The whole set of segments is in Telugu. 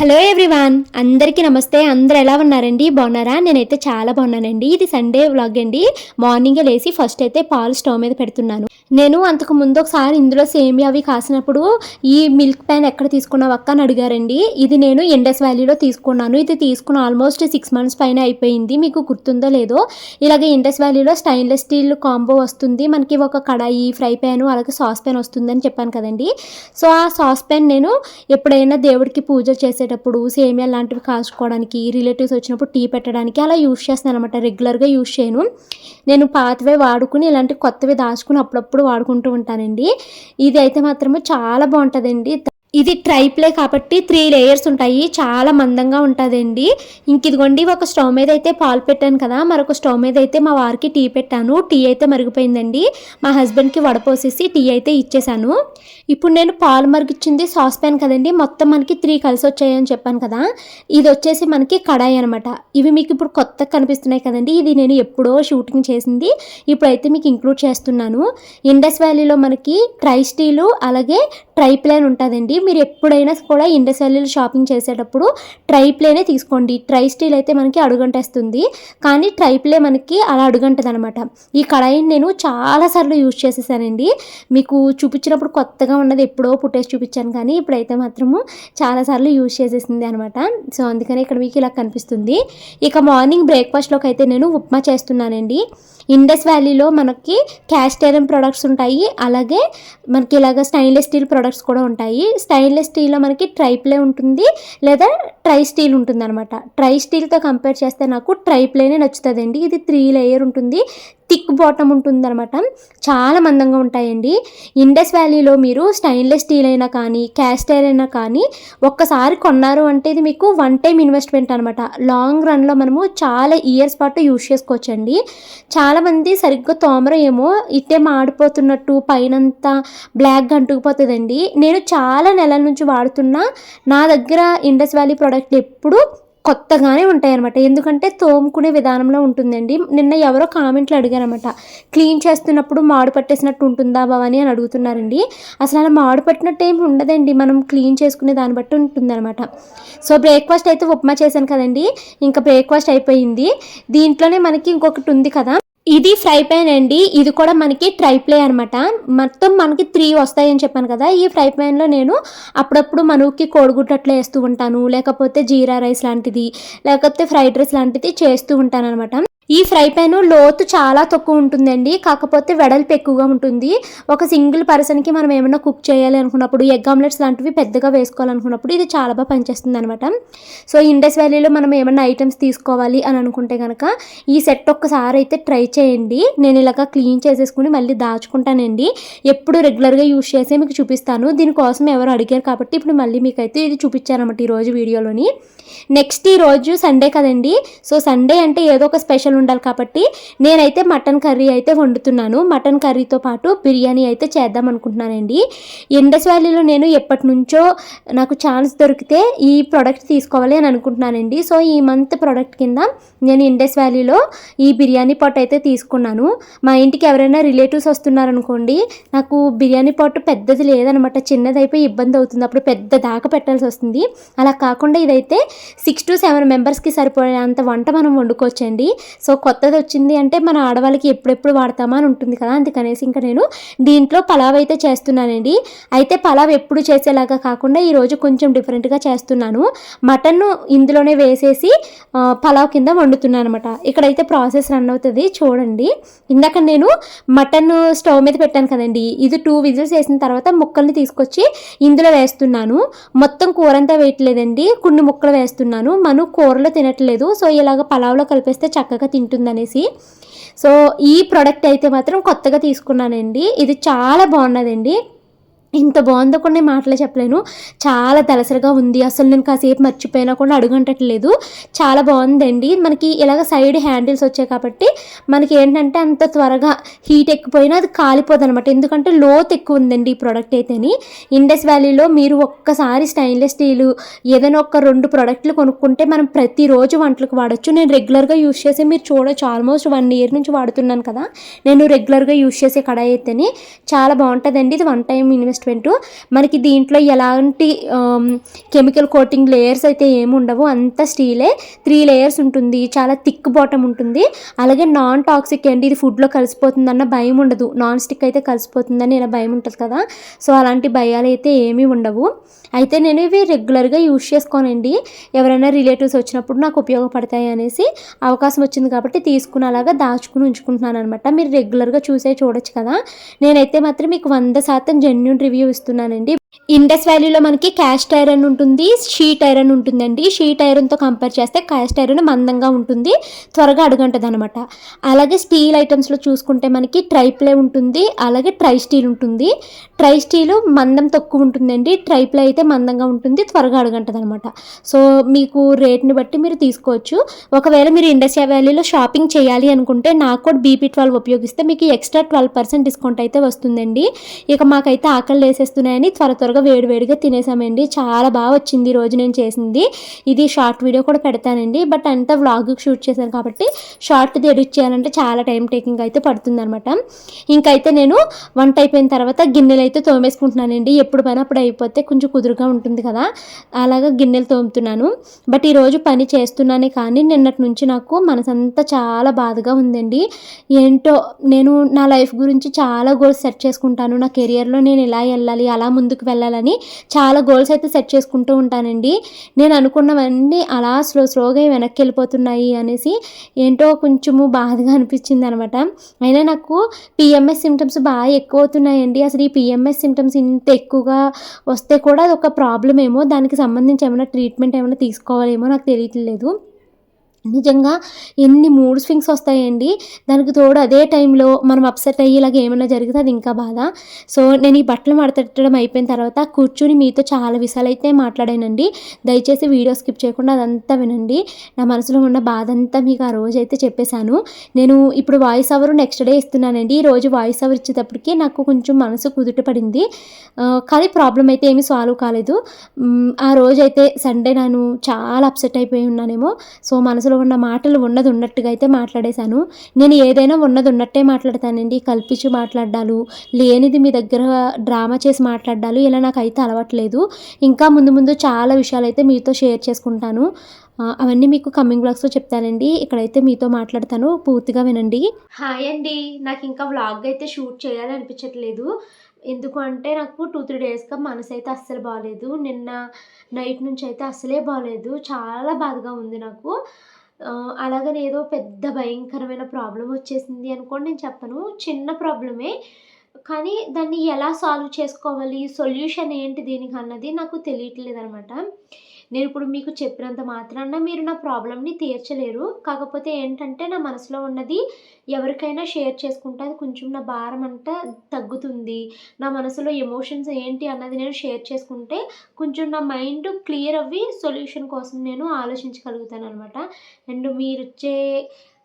హలో ఎవ్రీవాన్, అందరికీ నమస్తే. అందరూ ఎలా ఉన్నారండి? బాగున్నారా? నేనైతే చాలా బాగున్నానండి. ఇది సండే వ్లాగ్ అండి. మార్నింగే లేచి ఫస్ట్ అయితే పాలు స్టవ్ మీద పెడుతున్నాను. నేను అంతకు ముందు ఒకసారి ఇందులో సేమియా అవి కాసినప్పుడు ఈ మిల్క్ ప్యాన్ ఎక్కడ తీసుకున్నావు అక్క అని అడిగారండి. ఇది నేను ఇండస్ వ్యాలీలో తీసుకున్నాను. ఇది తీసుకుని ఆల్మోస్ట్ 6 months పైన అయిపోయింది. మీకు గుర్తుందో లేదో, ఇలాగే ఇండస్ వ్యాలీలో స్టెయిన్లెస్ స్టీల్ కాంబో వస్తుంది. మనకి ఒక కడాయి, ఫ్రై ప్యాన్, అలాగే సాస్ ప్యాన్ వస్తుందని చెప్పాను కదండి. సో ఆ సాస్ ప్యాన్ నేను ఎప్పుడైనా దేవుడికి పూజ చేసేటప్పుడు, సేమియా లాంటివి కాసుకోవడానికి, రిలేటివ్స్ వచ్చినప్పుడు టీ పెట్టడానికి అలా యూజ్ చేస్తాను అనమాట. రెగ్యులర్గా యూజ్ చేయను. నేను పాతవే వాడుకుని ఇలాంటి కొత్తవి దాచుకుని అప్పుడప్పుడు వాడుకుంటూ ఉంటానండి. ఇది అయితే మాత్రమే చాలా బాగుంటుందండి. ఇది ట్రైప్లే కాబట్టి 3 layers ఉంటాయి. చాలా మందంగా ఉంటుందండి. ఇంక ఇదిగోండి, ఒక స్టవ్ మీద అయితే పాలు పెట్టాను కదా, మరొక స్టవ్ మీద అయితే మా వారికి టీ పెట్టాను. టీ అయితే మరిగిపోయిందండి. మా హస్బెండ్కి వడపోసేసి టీ అయితే ఇచ్చేసాను. ఇప్పుడు నేను పాలు మరిగిచ్చింది సాస్ ప్యాన్ కదండి, మొత్తం మనకి 3 కలిసి వచ్చాయని చెప్పాను కదా. ఇది వచ్చేసి మనకి కడాయి అనమాట. ఇవి మీకు ఇప్పుడు కొత్తగా కనిపిస్తున్నాయి కదండి. ఇది నేను ఎప్పుడో షూటింగ్ చేసింది, ఇప్పుడైతే మీకు ఇంక్లూడ్ చేస్తున్నాను. ఇండస్ వ్యాలీలో మనకి ట్రై స్టీలు అలాగే ట్రై ప్లేన్ ఉంటుందండి. మీరు ఎప్పుడైనా కూడా ఇండస్ వ్యాలీలో షాపింగ్ చేసేటప్పుడు ట్రై ప్లేనే తీసుకోండి. ట్రై స్టీల్ అయితే మనకి అడుగంటేస్తుంది, కానీ ట్రై ప్లే మనకి అలా అడుగంటది అనమాట. ఈ కడాయిని నేను చాలాసార్లు యూజ్ చేసేసానండి. మీకు చూపించినప్పుడు కొత్తగా ఉన్నది ఎప్పుడో పుట్టేసి చూపించాను, కానీ ఇప్పుడైతే మాత్రము చాలాసార్లు యూజ్ చేసేసింది అనమాట. సో అందుకని ఇక్కడ మీకు ఇలా కనిపిస్తుంది. ఇక మార్నింగ్ బ్రేక్ఫాస్ట్లోకి అయితే నేను ఉప్మా చేస్తున్నానండి. ఇండస్ వ్యాలీలో మనకి క్యాస్ట్ ఐరన్ ప్రొడక్ట్స్ ఉంటాయి, అలాగే మనకి ఇలాగ స్టెయిన్లెస్ స్టీల్ ప్రొడక్ట్స్ కూడా ఉంటాయి. స్టెయిన్లెస్ స్టీల్లో మనకి ట్రైప్లే ఉంటుంది, లేదా ట్రై స్టీల్ ఉంటుంది అనమాట. ట్రై స్టీల్తో కంపేర్ చేస్తే నాకు ట్రైప్లేనే నచ్చుతుందండి. ఇది 3 layer ఉంటుంది, థిక్ బాటమ్ ఉంటుంది అనమాట. చాలా మందంగా ఉంటాయండి. ఇండస్ వ్యాలీలో మీరు స్టెయిన్లెస్ స్టీల్ అయినా కానీ, క్యాస్ట్ ఐరన్ అయినా కానీ ఒక్కసారి కొన్నారు అంటే ఇది మీకు 1 time ఇన్వెస్ట్మెంట్ అనమాట. లాంగ్ రన్లో మనము చాలా ఇయర్స్ పాటు యూజ్ చేసుకోవచ్చండి. చాలామంది సరిగ్గా తోమరం ఏమో ఇట్టే మాడిపోతున్నట్టు పైనంతా బ్లాక్గా అంటుకుపోతుందండి. నేను చాలా నెలల నుంచి వాడుతున్నా, నా దగ్గర ఇండస్ వ్యాలీ ప్రోడక్ట్ ఎప్పుడు కొత్తగానే ఉంటాయి అనమాట. ఎందుకంటే తోముకునే విధానంలో ఉంటుందండి. నిన్న ఎవరో కామెంట్లు అడిగారనమాట, క్లీన్ చేస్తున్నప్పుడు మాడు పట్టేసినట్టు ఉంటుందా భవాని అని అడుగుతున్నారండి. అసలు అలా మాడు పట్టినట్టు ఏమి ఉండదండి, మనం క్లీన్ చేసుకునే దాన్ని బట్టి ఉంటుందన్నమాట. సో బ్రేక్ఫాస్ట్ అయితే ఉప్మా చేశాను కదండి, ఇంకా బ్రేక్ఫాస్ట్ అయిపోయింది. దీంట్లోనే మనకి ఇంకొకటి ఉంది కదా, ఇది ఫ్రై ప్యాన్ అండి. ఇది కూడా మనకి ట్రైప్లే అనమాట. మొత్తం మనకి 3 వస్తాయని చెప్పాను కదా. ఈ ఫ్రై ప్యాన్లో నేను అప్పుడప్పుడు మనకి కోడిగుడ్డు అట్లా వేస్తూ ఉంటాను, లేకపోతే జీరా రైస్ లాంటిది, లేకపోతే ఫ్రైడ్ రైస్ లాంటిది చేస్తూ ఉంటాను అనమాట. ఈ ఫ్రై ప్యాన్ లోతు చాలా తక్కువ ఉంటుందండి, కాకపోతే వెడల్పు ఎక్కువగా ఉంటుంది. ఒక సింగిల్ పర్సన్కి మనం ఏమైనా కుక్ చేయాలి అనుకున్నప్పుడు, ఎగ్ ఆమ్లెట్స్ లాంటివి పెద్దగా వేసుకోవాలనుకున్నప్పుడు ఇది చాలా బాగా పనిచేస్తుంది అనమాట. సో ఇండస్ వ్యాలీలో మనం ఏమైనా ఐటమ్స్ తీసుకోవాలి అని అనుకుంటే కనుక ఈ సెట్ ఒక్కసారి అయితే ట్రై చేయండి. నేను ఇలాగ క్లీన్ చేసేసుకుని మళ్ళీ దాచుకుంటానండి. ఎప్పుడు రెగ్యులర్గా యూజ్ చేసే మీకు చూపిస్తాను. దీనికోసం ఎవరు అడిగారు కాబట్టి ఇప్పుడు మళ్ళీ మీకైతే ఇది చూపించాను అనమాట ఈరోజు వీడియోలోని. నెక్స్ట్ ఈరోజు సండే కదండి. సో సండే అంటే ఏదో ఒక స్పెషల్ ఉండాలి కాబట్టి నేనైతే మటన్ కర్రీ అయితే వండుతున్నాను. మటన్ కర్రీతో పాటు బిర్యానీ అయితే చేద్దాం అనుకుంటున్నానండి. ఇండస్ వ్యాలీలో నేను ఎప్పటి నుంచో నాకు ఛాన్స్ దొరికితే ఈ ప్రోడక్ట్ తీసుకోవాలి అని అనుకుంటున్నానండి. సో ఈ మంత్ ప్రోడక్ట్ కింద నేను ఇండస్ వ్యాలీలో ఈ బిర్యానీ పాట్ అయితే తీసుకున్నాను. మా ఇంటికి ఎవరైనా రిలేటివ్స్ వస్తున్నారనుకోండి, నాకు బిర్యానీ పాట్ పెద్దది లేదనమాట, చిన్నది అయిపోయి ఇబ్బంది అవుతుంది, అప్పుడు పెద్ద దాకా పెట్టాల్సి వస్తుంది. అలా కాకుండా ఇదైతే 6 to 7 మెంబర్స్కి సరిపోయేంత వంట మనం వండుకోవచ్చండి. సో కొత్తది వచ్చింది అంటే మన ఆడవాళ్ళకి ఎప్పుడెప్పుడు వాడతామా అని ఉంటుంది కదా, అందుకనేసి ఇంకా నేను దీంట్లో పలావ్ అయితే చేస్తున్నానండి. అయితే పలావ్ ఎప్పుడు చేసేలాగా కాకుండా ఈరోజు కొంచెం డిఫరెంట్గా చేస్తున్నాను. మటన్ ఇందులోనే వేసేసి పలావ్ కింద వండుతున్నాను అనమాట. ఇక్కడైతే ప్రాసెస్ రన్ అవుతుంది చూడండి. ఇందాక నేను మటన్ స్టవ్ మీద పెట్టాను కదండి, ఇది 2 విజిల్స్ వేసిన తర్వాత ముక్కల్ని తీసుకొచ్చి ఇందులో వేస్తున్నాను. మొత్తం కూర అంతా వేయట్లేదండి, కొన్ని ముక్కలు వేస్తున్నాను. మను కూరలో తినట్లేదు, సో ఇలాగ పలావ్లో కలిపేస్తే చక్కగా తింటుందనేసి. సో ఈ ప్రోడక్ట్ అయితే మాత్రం కొత్తగా తీసుకున్నానండి. ఇది చాలా బాగున్నదండి. ఇంత బాగుందో కొన్ని మాటలు చెప్పలేను. చాలా దలసరిగా ఉంది, అసలు నేను కాసేపు మర్చిపోయినా కూడా అడుగంటట్లేదు. చాలా బాగుందండి. మనకి ఇలాగ సైడ్ హ్యాండిల్స్ వచ్చాయి కాబట్టి మనకి ఏంటంటే అంత త్వరగా హీట్ ఎక్కిపోయినా అది కాలిపోదు అనమాట, ఎందుకంటే లోతు ఎక్కువ ఉందండి ఈ ప్రోడక్ట్ అయితేని. ఇండస్ వ్యాలీలో మీరు ఒక్కసారి స్టెయిన్లెస్ స్టీల్ ఏదైనా ఒక 2 ప్రోడక్ట్లు కొనుక్కుంటే మనం ప్రతిరోజు వంటలకు వాడచ్చు. నేను రెగ్యులర్గా యూజ్ చేసి మీరు చూడొచ్చు, ఆల్మోస్ట్ 1 year నుంచి వాడుతున్నాను కదా నేను రెగ్యులర్గా యూజ్ చేసే కడాయి అయితేని. చాలా బాగుంటుందండి. ఇది 1 time ఇన్వెస్ట్ ట్రాన్స్పరెంట్. మనకి దీంట్లో ఎలాంటి కెమికల్ కోటింగ్ లేయర్స్ అయితే ఏమి ఉండవు, అంతా స్టీలే. 3 లేయర్స్ ఉంటుంది, చాలా థిక్ బాటమ్ ఉంటుంది. అలాగే నాన్ టాక్సిక్ అండి, ఇది ఫుడ్లో కలిసిపోతుందన్న భయం ఉండదు. నాన్ స్టిక్ అయితే కలిసిపోతుందని ఇలా భయం ఉంటుంది కదా, సో అలాంటి భయాలు అయితే ఏమీ ఉండవు. అయితే నేను ఇవి రెగ్యులర్గా యూజ్ చేసుకోనండి, ఎవరైనా రిలేటివ్స్ వచ్చినప్పుడు నాకు ఉపయోగపడతాయి అనేసి అవకాశం వచ్చింది కాబట్టి తీసుకుని అలాగా దాచుకుని ఉంచుకుంటున్నాను అనమాట. మీరు రెగ్యులర్గా చూడొచ్చు కదా. నేనైతే మాత్రం మీకు 100% జెన్యూన్ రివ్యూ ఇస్తున్నానండి. ఇండస్ వ్యాలీలో మనకి క్యాస్ట్ ఐరన్ ఉంటుంది, షీట్ ఐరన్ ఉంటుందండి. షీట్ ఐరన్తో కంపేర్ చేస్తే క్యాస్ట్ ఐరన్ మందంగా ఉంటుంది, త్వరగా అడుగంటది అనమాట. అలాగే స్టీల్ ఐటమ్స్లో చూసుకుంటే మనకి ట్రైప్లే ఉంటుంది, అలాగే ట్రై స్టీల్ ఉంటుంది. ట్రై స్టీల్ మందం తక్కువ ఉంటుందండి, ట్రైప్లే అయితే మందంగా ఉంటుంది, త్వరగా అడుగంటది అనమాట. సో మీకు రేట్ని బట్టి మీరు తీసుకోవచ్చు. ఒకవేళ మీరు ఇండస్ వ్యాలీలో షాపింగ్ చేయాలి అనుకుంటే నా కోడ్ BP12 ఉపయోగిస్తే మీకు ఎక్స్ట్రా 12% డిస్కౌంట్ అయితే వస్తుందండి. ఇక మాకైతే ఆకలి వేసేస్తున్నాయని త్వరగా వేడివేడిగా తినేసామండి. చాలా బాగా వచ్చింది ఈరోజు నేను చేసింది. ఇది షార్ట్ వీడియో కూడా పెడతానండి, బట్ అంతా వ్లాగ్ షూట్ చేశాను కాబట్టి షార్ట్ది ఎడిట్ చేయాలంటే చాలా టైం టేకింగ్ అయితే పడుతుంది అనమాట. ఇంకైతే నేను వంట అయిపోయిన తర్వాత గిన్నెలు అయితే తోమేసుకుంటున్నానండి. ఎప్పుడు పని అప్పుడు అయిపోతే కొంచెం కుదురుగా ఉంటుంది కదా, అలాగా గిన్నెలు తోముతున్నాను. బట్ ఈరోజు పని చేస్తున్నానే కానీ నిన్నటి నుంచి నాకు మనసంతా చాలా బాధగా ఉందండి. ఏంటో నేను నా లైఫ్ గురించి చాలా గోల్స్ సెట్ చేసుకుంటాను. నా కెరియర్లో నేను ఇలా వెళ్ళాలి, అలా ముందుకు వెళ్ళాలని చాలా గోల్స్ అయితే సెట్ చేసుకుంటూ ఉంటానండి. నేను అనుకున్నవన్నీ అలా స్లోగా వెనక్కి వెళ్ళిపోతున్నాయి అనేసి ఏంటో కొంచెము బాధగా అనిపించింది అనమాట. అయినా నాకు PMS సిమ్టమ్స్ బాగా ఎక్కువ అవుతున్నాయండి. అసలు ఈ PMS సిమ్టమ్స్ ఇంత ఎక్కువగా వస్తే కూడా అది ఒక ప్రాబ్లం ఏమో, దానికి సంబంధించి ఏమైనా ట్రీట్మెంట్ ఏమైనా తీసుకోవాలేమో నాకు తెలియట్లేదు. నిజంగా ఎన్ని మూడ్ స్వింగ్స్ వస్తాయండి. దానికి తోడు అదే టైంలో మనం అప్సెట్ అయ్యి ఇలాగ ఏమైనా జరిగితే అది ఇంకా బాధ. సో నేను ఈ బట్టలు మడతెట్టడం అయిపోయిన తర్వాత కూర్చుని మీతో చాలా విషయాలు అయితే మాట్లాడానండి. దయచేసి వీడియో స్కిప్ చేయకుండా అదంతా వినండి. నా మనసులో ఉన్న బాధ అంతా మీకు ఆ రోజు అయితే చెప్పేశాను. నేను ఇప్పుడు వాయిస్ ఓవర్ నెక్స్ట్ డే ఇస్తున్నానండి. ఈ రోజు వాయిస్ ఓవర్ ఇచ్చేటప్పటికి నాకు కొంచెం మనసు కుదుట పడింది, కానీ ప్రాబ్లం అయితే ఏమీ సాల్వ్ కాలేదు. ఆ రోజైతే సండే నేను చాలా అప్సెట్ అయిపోయి ఉన్నానేమో. సో మనసులో ఉన్న మాటలు ఉన్నది ఉన్నట్టుగా అయితే మాట్లాడేశాను. నేను ఏదైనా ఉన్నది ఉన్నట్టే మాట్లాడతానండి. కల్పించి మాట్లాడాలు, లేనిది మీ దగ్గర డ్రామా చేసి మాట్లాడాలు ఇలా నాకైతే అలవాట్లేదు. ఇంకా ముందు చాలా విషయాలు అయితే మీతో షేర్ చేసుకుంటాను. అవన్నీ మీకు కమింగ్ బ్లాగ్స్లో చెప్తానండి. ఇక్కడైతే మీతో మాట్లాడతాను, పూర్తిగా వినండి. హాయ్ అండి, నాకు ఇంకా వ్లాగ్ అయితే షూట్ చేయాలనిపించట్లేదు. ఎందుకు అంటే నాకు 2-3 డేస్గా మనసు అయితే అస్సలు బాగాలేదు. నిన్న నైట్ నుంచి అయితే అస్సలే బాగాలేదు, చాలా బాధగా ఉంది నాకు. అలాగని ఏదో పెద్ద భయంకరమైన ప్రాబ్లం వచ్చేసింది అనుకోని నేను చెప్పను. చిన్న ప్రాబ్లమే, కానీ దాన్ని ఎలా సాల్వ్ చేసుకోవాలి, సొల్యూషన్ ఏంటి దీనికి అన్నది నాకు తెలియట్లేదనమాట. నేను ఇప్పుడు మీకు చెప్పినంత మాత్రాన మీరు నా ప్రాబ్లమ్‌ని తీర్చలేరు. కాకపోతే ఏంటంటే నా మనసులో ఉన్నది ఎవరికైనా షేర్ చేసుకుంటే అది కొంచెం నా భారం అంతా తగ్గుతుంది. నా మనసులో ఎమోషన్స్ ఏంటి అన్నది నేను షేర్ చేసుకుంటే కొంచెం నా మైండ్ క్లియర్ అవ్వి సొల్యూషన్ కోసం నేను ఆలోచించగలుగుతాననమాట. అండ్ మీరిచ్చే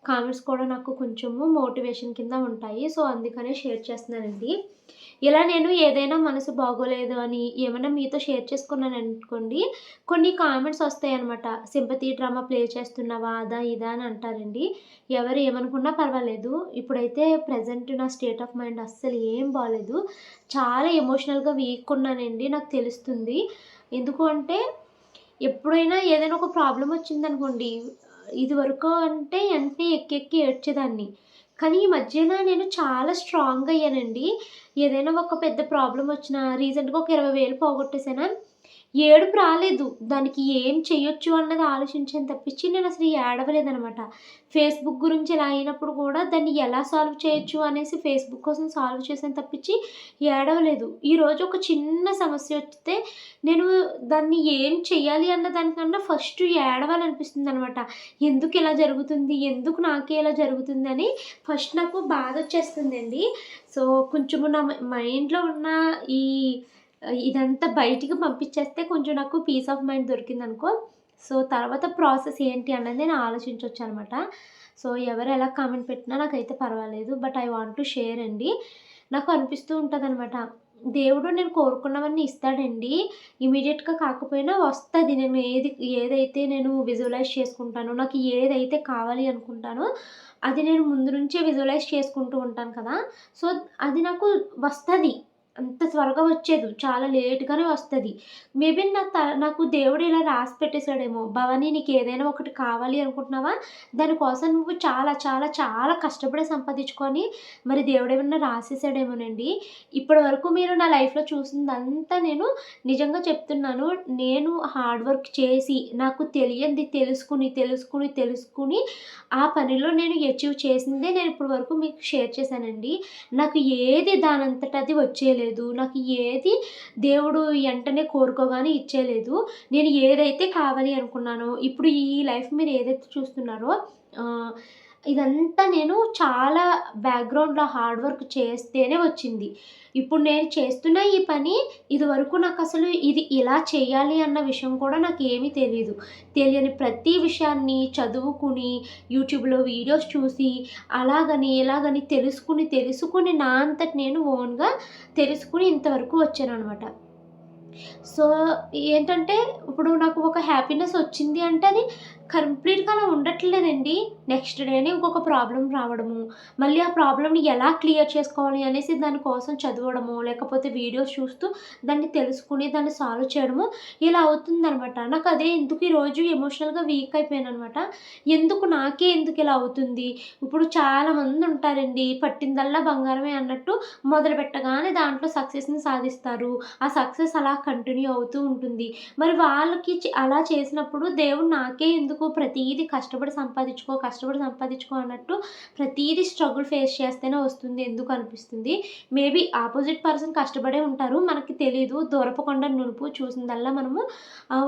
కామెంట్స్ కూడా నాకు కొంచెము మోటివేషన్ కింద ఉంటాయి. సో అందుకనే షేర్ చేస్తున్నానండి. ఇలా నేను ఏదైనా మనసు బాగోలేదు అని ఏమైనా మీతో షేర్ చేసుకున్నాననుకోండి, కొన్ని కామెంట్స్ వస్తాయన్నమాట. సింపతి డ్రామా ప్లే చేస్తున్నావా, అదా ఇదా అని అంటారండి. ఎవరు ఏమనుకున్నా పర్వాలేదు. ఇప్పుడైతే ప్రెజెంట్ నా స్టేట్ ఆఫ్ మైండ్ అస్సలు ఏం బాలేదు. చాలా ఎమోషనల్గా వీక్ ఉన్నానండి, నాకు తెలుస్తుంది. ఎందుకు అంటే ఎప్పుడైనా ఏదైనా ఒక ప్రాబ్లం వచ్చిందనుకోండి, ఇదివరకు అంటే వెంటనే ఎక్కి ఏడ్చేదాన్ని. కానీ ఈ మధ్యన నేను చాలా స్ట్రాంగ్ అయ్యానండి. ఏదైనా ఒక పెద్ద ప్రాబ్లమ్ వచ్చినా రీసెంట్‌గా ఒక 20,000 పోగొట్టేసానా, ఏడుపు రాలేదు. దానికి ఏం చేయొచ్చు అన్నది ఆలోచించాను తప్పించి నేనసలు ఏడవలేదనమాట. ఫేస్‌బుక్ గురించి ఇలా అయినప్పుడు కూడా దాన్ని ఎలా సాల్వ్ చేయొచ్చు అనేసి ఫేస్‌బుక్ కోసం సాల్వ్ చేశాను తప్పించి ఏడవలేదు. ఈరోజు ఒక చిన్న సమస్య వస్తే నేను దాన్ని ఏం చెయ్యాలి అన్న దానికన్నా ఫస్ట్ ఏడవాలనిపిస్తుందనమాట. ఎందుకు ఇలా జరుగుతుంది? ఎందుకు నాకే ఇలా జరుగుతుందని ఫస్ట్ నాకు బాధొచ్చేస్తుందండి. సో కొంచెము నా మైండ్‌లో ఉన్న ఈ ఇదంతా బయటికి పంపించేస్తే కొంచెం నాకు పీస్ ఆఫ్ మైండ్ దొరికిందనుకో, సో తర్వాత ప్రాసెస్ ఏంటి అన్నది నేను ఆలోచించొచ్చనమాట. సో ఎవరు ఎలా కామెంట్ పెట్టినా నాకైతే పర్వాలేదు. But I want to share అండి. నాకు అనిపిస్తూ ఉంటదనమాట, దేవుడు నేను కోరుకున్నవన్నీ ఇస్తాడండి. ఇమ్మీడియేట్‌గా కాకపోయినా వస్తది. నేను ఏదైతే నేను విజువలైజ్ చేసుకుంటానో, నాకు ఏదైతే కావాలి అనుకుంటానో అది నేను ముందు నుంచే విజువలైజ్ చేసుకుంటూ ఉంటాను కదా, సో అది నాకు వస్తది. అంత త్వరగా వచ్చేదు. చాలా లేట్‌గానే వస్తది. మేబీ నాకు దేవుడు ఇలా రాసి పెట్టేసాడేమో, భవాని నీకేదైనా ఒకటి కావాలి అనుకుంటున్నావా? దానికోసం నువ్వు చాలా, చాలా, చాలా కష్టపడి సంపాదించుకొని మరి దేవుడేమన్నా రాసేసాడేమోనండి. ఇప్పటి వరకు మీరు నా లైఫ్‌లో చూసిందంతా నేను నిజంగా చెప్తున్నాను. నేను హార్డ్ వర్క్ చేసి, నాకు తెలియంది తెలుసుకుని, తెలుసుకుని, తెలుసుకుని ఆ పనిలో నేను అచీవ్ చేసిందే నేను ఇప్పటి వరకు మీకు షేర్ చేశానండి. నాకు ఏది దానంతట అది వచ్చేయలేదు. నాకు ఏది దేవుడు వెంటనే కోరుకోగానే ఇచ్చేయలేదు. నేను ఏదైతే కావాలి అనుకున్నానో, ఇప్పుడు ఈ లైఫ్ మీరు ఏదైతే చూస్తున్నారో ఆహ్, ఇదంతా నేను చాలా బ్యాక్‌గ్రౌండ్‌లో హార్డ్ వర్క్ చేస్తేనే వచ్చింది. ఇప్పుడు నేను చేస్తున్న ఈ పని ఇదివరకు నాకసలు ఇది ఇలా చేయాలి అన్న విషయం కూడా నాకేమీ తెలీదు. తెలియని ప్రతి విషయాన్ని చదువుకుని, యూట్యూబ్‌లో వీడియోస్ చూసి, అలాగని, ఇలాగని తెలుసుకుని, తెలుసుకుని నా అంతట నేను ఓన్‌గా తెలుసుకుని ఇంతవరకు వచ్చాననమాట. సో, ఏంటంటే ఇప్పుడు నాకు ఒక హ్యాపీనెస్ వచ్చింది అంటే అది కంప్లీట్‌గా అలా ఉండట్లేదండి. నెక్స్ట్ డేనే ఇంకొక ప్రాబ్లమ్ రావడము, మళ్ళీ ఆ ప్రాబ్లమ్‌ని ఎలా క్లియర్ చేసుకోవాలి అనేసి దాని కోసం చదవడము, లేకపోతే వీడియోస్ చూస్తూ దాన్ని తెలుసుకుని దాన్ని సాల్వ్ చేయడము ఇలా అవుతుందనమాట. నాకు అదే ఎందుకు ఈరోజు ఎమోషనల్‌గా వీక్ అయిపోయాననమాట. నాకే ఎందుకు ఇలా అవుతుంది? ఇప్పుడు చాలామంది ఉంటారండి, పట్టిందల్లా బంగారమే అన్నట్టు మొదలుపెట్టగానే దాంట్లో సక్సెస్‌ని సాధిస్తారు. ఆ సక్సెస్ అలా కంటిన్యూ అవుతూ ఉంటుంది. మరి వాళ్ళకి అలా చేసినప్పుడు దేవుడు నాకే ఎందుకు ప్రతీదీ కష్టపడి సంపాదించుకో, కష్టపడి సంపాదించుకో అన్నట్టు ప్రతీదీ స్ట్రగుల్ ఫేస్ చేస్తేనే వస్తుంది ఎందుకు అనిపిస్తుంది. మేబీ ఆపోజిట్ పర్సన్ కష్టపడే ఉంటారు. మనకి తెలీదు. దూరపు కొండ నునుపు చూసిందల్లా మనము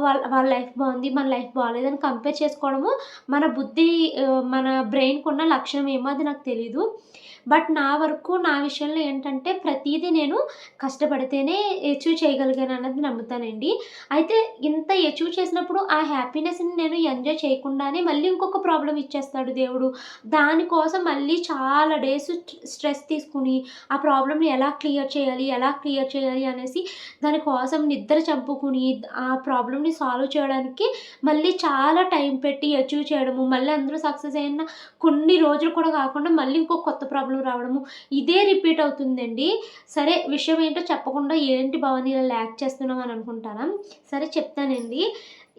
వాళ్ళ వాళ్ళ లైఫ్ బావుంది, మన లైఫ్ బాలేదని కంపేర్ చేసుకోవడము మన బుద్ధి మన బ్రెయిన్‌కున్న లక్షణం ఏమో అది నాకు తెలీదు. బట్ నా వరకు నా విషయంలో ఏంటంటే ప్రతీదీ నేను కష్టపడితేనే అచీవ్ చేయగలిగానన్నది నమ్ముతానండి. అయితే ఇంత అచీవ్ చేసినప్పుడు ఆ హ్యాపీనెస్‌ని నేను ఎంజాయ్ చేయకుండానే మళ్ళీ ఇంకొక ప్రాబ్లమ్ ఇచ్చేస్తాడు దేవుడు. దానికోసం మళ్ళీ చాలా డేస్ స్ట్రెస్ తీసుకొని ఆ ప్రాబ్లమ్‌ని ఎలా క్లియర్ చేయాలి, ఎలా క్లియర్ చేయాలి అనేసి దానికోసం నిద్ర చంపుకుని ఆ ప్రాబ్లమ్‌ని సాల్వ్ చేయడానికి మళ్ళీ చాలా టైం పెట్టి అచీవ్ చేయడము. మళ్ళీ అందులో సక్సెస్ అయిన కొన్ని రోజులు కూడా కాకుండా మళ్ళీ ఇంకో కొత్త ప్రాబ్లమ్ రావడము. ఇదే రిపీట్ అవుతుందండి. సరే విషయం ఏంటో చెప్పకుండా ఏంటి భవాని ఇలా లాగ్ చేస్తున్నావు అని అనుకుంటారా? సరే చెప్తానండి.